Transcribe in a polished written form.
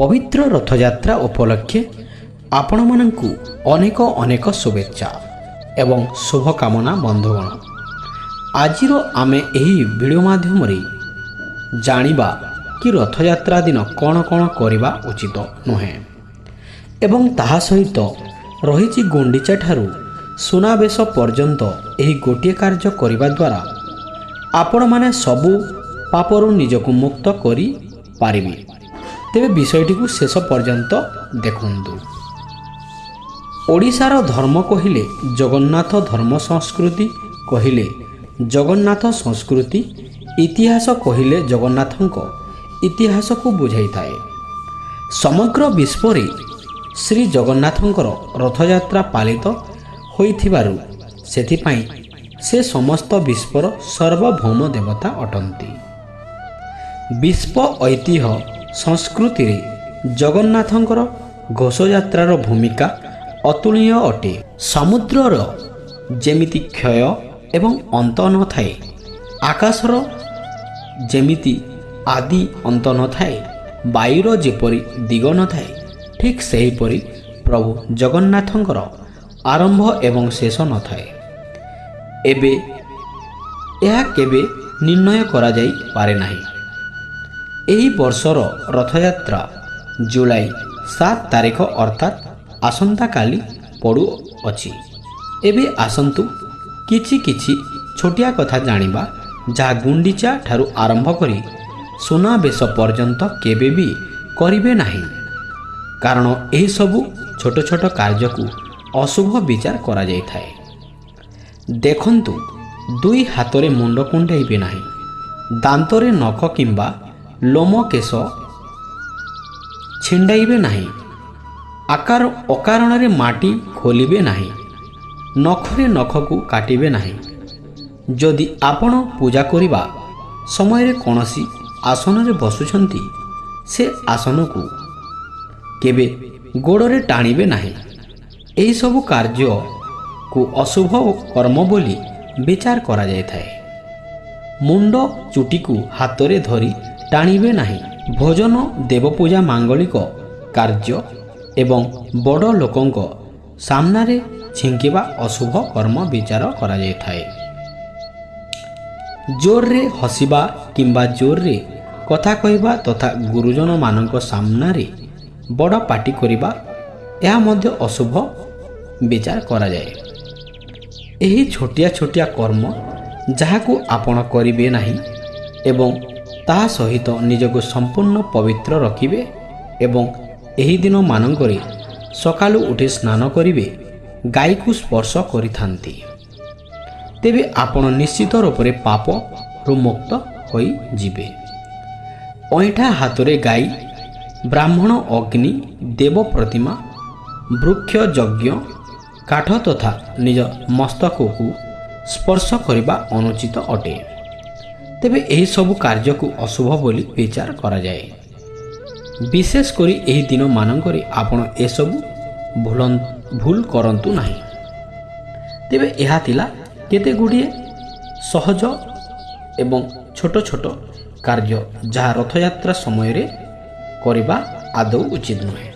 पवित्र रथयात्रा उपलक्षे आपणमानंकु अनेक अनेक शुभेच्छा एवं शुभकामना बंधुगण। आजिर आमे एही वीडियो माध्यम रे जानिबा कि रथयात्रा दिन कौन कौन करिबा उचित नुहे एवं ताहा सहित रहिछि गुंडीचा ठारू सुनाबेश पर्यंत एही गोटिए कार्य करिबा द्वारा आपण माने सबु पापरु निजकु मुक्त करि पारिबे। तेबे विषयटी को शेष पर्यंत देखंतु। ओडिशार धर्म कहिले जगन्नाथ धर्म संस्कृति कहिले जगन्नाथ संस्कृति इतिहास कहिले जगन्नाथंक इतिहास को बुझाई थाए। समग्र विश्व रे श्री जगन्नाथंकर रथयात्रा पालित होइथिबारु सेथिपाई से समस्त विश्वर सर्वभौम देवता अटंती। विश्व ऐतिह्य संस्कृति रे जगन्नाथंकर घोषयात्रार भूमिका अतुलनीय अटे। समुद्रर जेमिति क्षय एवं अंत न थाए, आकाशर जेमिति आदि अंत न थाए, वायुर जेपरि दिग न थाए, ठीक सेहीपरि प्रभु जगन्नाथंकर आरंभ एवं शेष न थाए। एबे यह केबे निर्णय करा जाई पारे नाही। एही वर्षर रथयात्रा जुलाई 7 तारिख अर्थात आसंता काली पड़ू अछि। एबे आसंतु किछि किछि छोटिया कथा जानिबा जहा गुंडीचा ठारू आरंभ करी सुनाबेश पर्यंत केबे भी करिवे नाही, कारण एही सबु छोट छोट कार्य को अशुभ विचार करा जाई थाए। देखंतु दुई हातरे मुंड कुंडेइबे नाही, दांतरे नख किंबा लोम केश छिंडाइबे नाही, आकार अकारण रे माटी खोलिबे नाही, नखरे नख को काटिबे नाही। जदि आपण पूजा करिबा समय रे कोनोसी आसन रे बसुछंती से आसन को केबे गोड़रे टाणिबे नाही। एही सब कार्य को अशुभ कर्म बोली विचार करा जाय थाए। मुंड चुटी को हातरे धरी टाणिबे नाही। भोजन देवपूजा मांगलिक कार्य एवं बड़ लोकंक सामनारे छिंकिबा अशुभ कर्म विचार करा जाय थाए। जोर रे हसिबा किंबा जोर रे कथा कहबा तथा गुरुजन मानक सामनारे बड़ पाटी करिबा यह मध्य अशुभ विचार करा जाय। एही छोटिया छोटिया कर्म जहाकू आपण करिबे नाही एवं ताहा सहित निजको संपूर्ण पवित्र रखिबे एवं एही दिन मानंकरे सकालू उठी स्नान करिबे, गाई को स्पर्श करिथांती, तेबे आपण निश्चित रूपरे पाप रु मुक्त होई जिबे। ऐठा हातरे गाई, ब्राह्मण, अग्नि, देव प्रतिमा, वृक्ष, यज्ञ, काठ तथा निज मस्तक को स्पर्श करिबा अनुचित अटे। तेबे एही सब कार्य को अशुभ बोली विचार करा जाए। विशेष करी एही दिन मानंकरे आपण ए सब भूल करंतु नाही। तेबे एहा तिला केते गुडिए सहज एवं छोट छोट कार्य जहा रथयात्रा समय रे करिबा आदौ उचित नहे।